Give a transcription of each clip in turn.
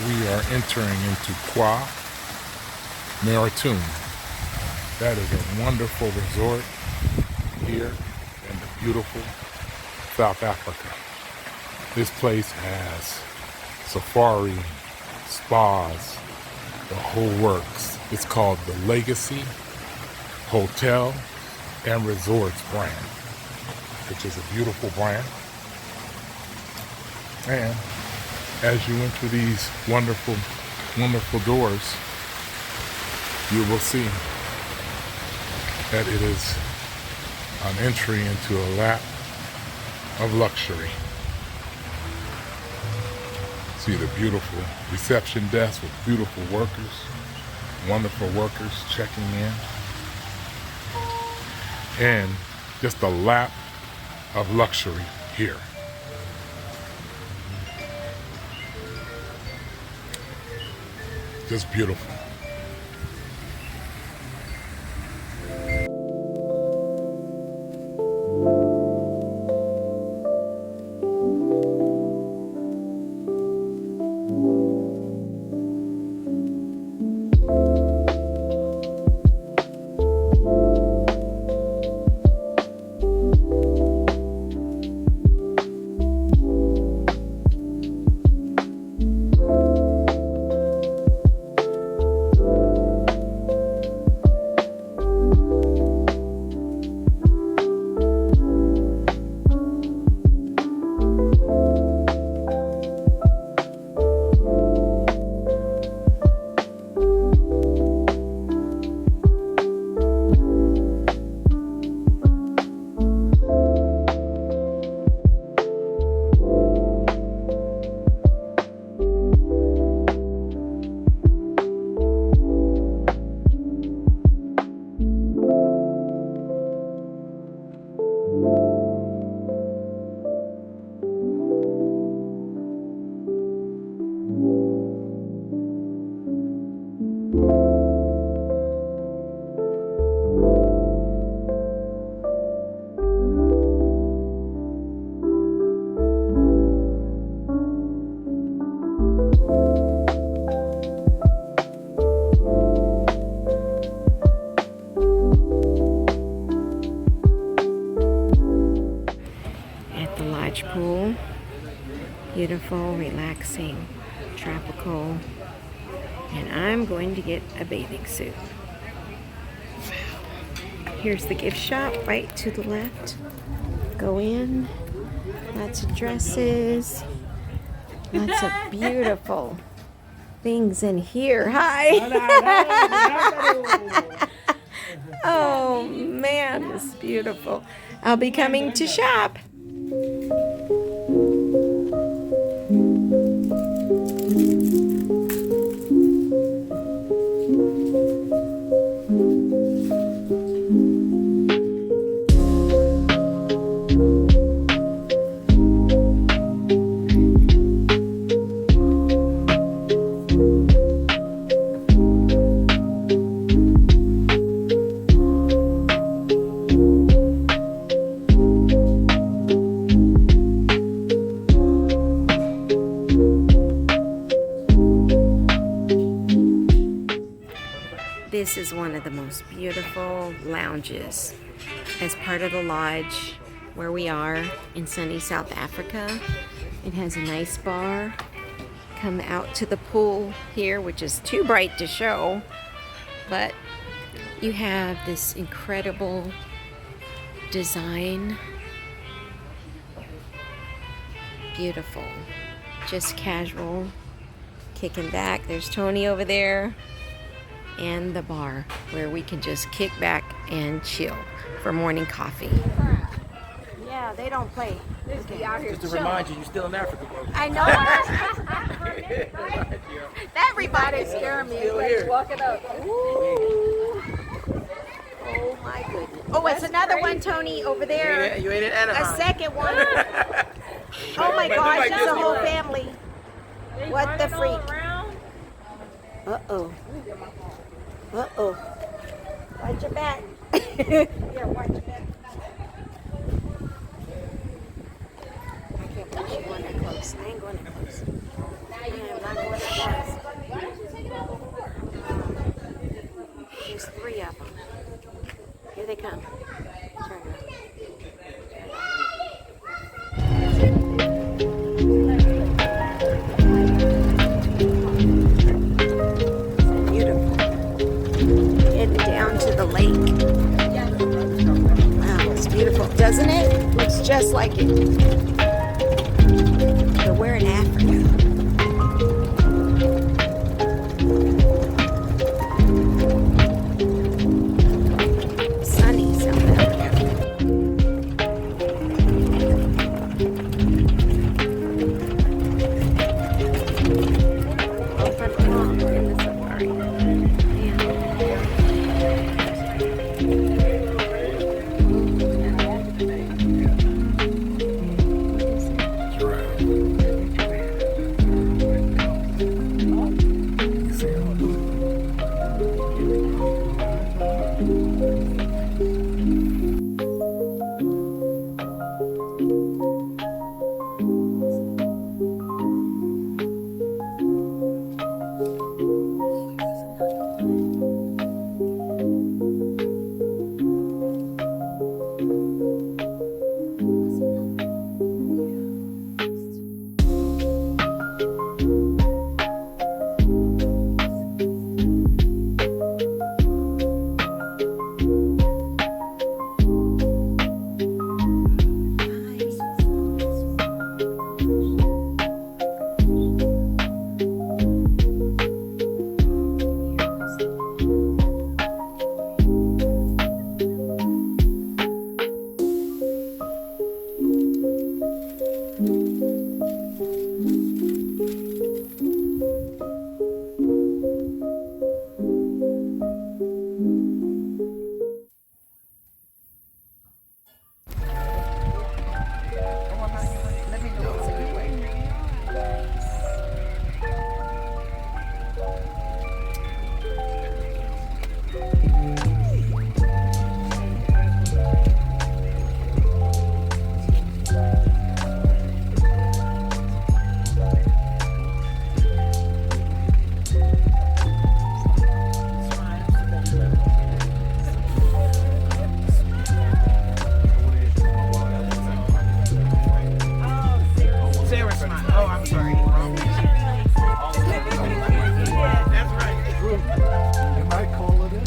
we are entering into Kwa Maritime. That is a wonderful resort here in the beautiful South Africa. This place has safari, spas, the whole works. It's called the Legacy Hotel and Resorts brand, which is a beautiful brand. And as you enter these wonderful, wonderful doors, you will see that it is an entry into a lap of luxury. See the beautiful reception desk with beautiful workers, wonderful workers checking in. And just a lap of luxury here. Just beautiful. Pool, beautiful, relaxing, tropical, and I'm going to get a bathing suit. Here's the gift shop right to the left. Go in, lots of dresses, lots of beautiful things in here. Hi! Oh man, it's beautiful. I'll be coming to shop. This is one of the most beautiful lounges as part of the lodge where we are in sunny South Africa. It has a nice bar. Come out to the pool here, which is too bright to show, but you have this incredible design. Beautiful, just casual, kicking back. There's Tony over there. And the bar where we can just kick back and chill for morning coffee. Yeah, they don't play. Okay. Just to remind you, you're still in Africa, bro. I know. That reminded scared me. Like walking up. Ooh. Oh my goodness. Oh, it's another one, Tony, over there. You ain't in Anaheim. A second one. Oh my gosh, it's a whole family. What the freak? Uh-oh. Uh-oh. Watch your back. Yeah, watch your back. I can't believe she going that close. I ain't going that close. I am not going that close. they come. Turn around. Beautiful. Heading down to the lake. Wow, it's beautiful, doesn't it? Looks just like it. But we're in Africa. Sunny South Africa. Open walk in the safari. Giraffe. You see him? Sarah smile. Oh, I'm sorry. That's right. You might call it in.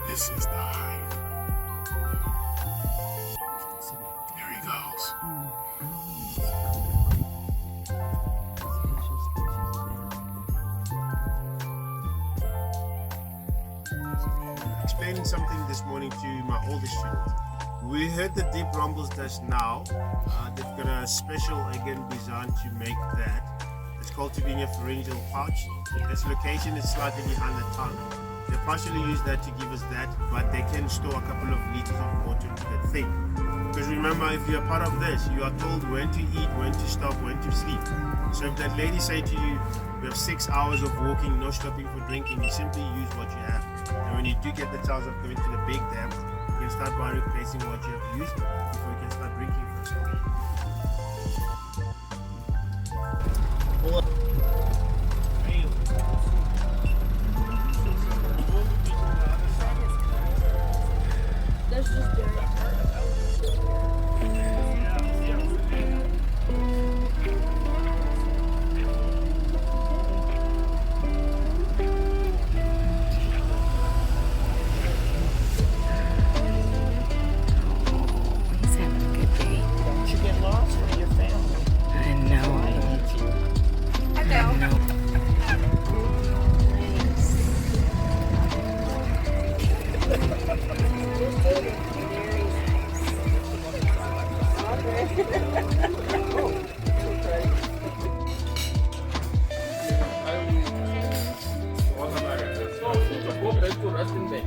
This is the hive. There he goes. Explaining something this morning to my oldest student. We heard the deep rumbles just now. They've got a special again design to make that. It's called to being a pharyngeal pouch. Its location is slightly behind the tongue. They partially use that to give us that, but they can store a couple of liters of water into that thing. Because remember, if you're part of this, you are told when to eat, when to stop, when to sleep. So if that lady say to you, you have 6 hours of walking, no stopping for drinking, you simply use what you have. And when you do get the chance of going to the big dam, you can start by replacing what you have used before you can start drinking for yourself. There's just dirt. He's having a good day. Don't you get lost with your family. I know. I know. No. Nice. How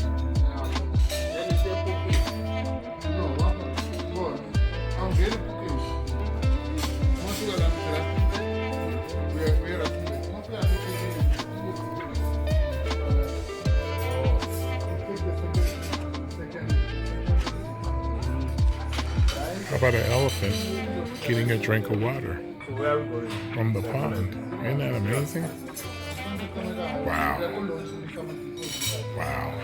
about an elephant getting a drink of water from the pond? Isn't that amazing? Wow. Wow.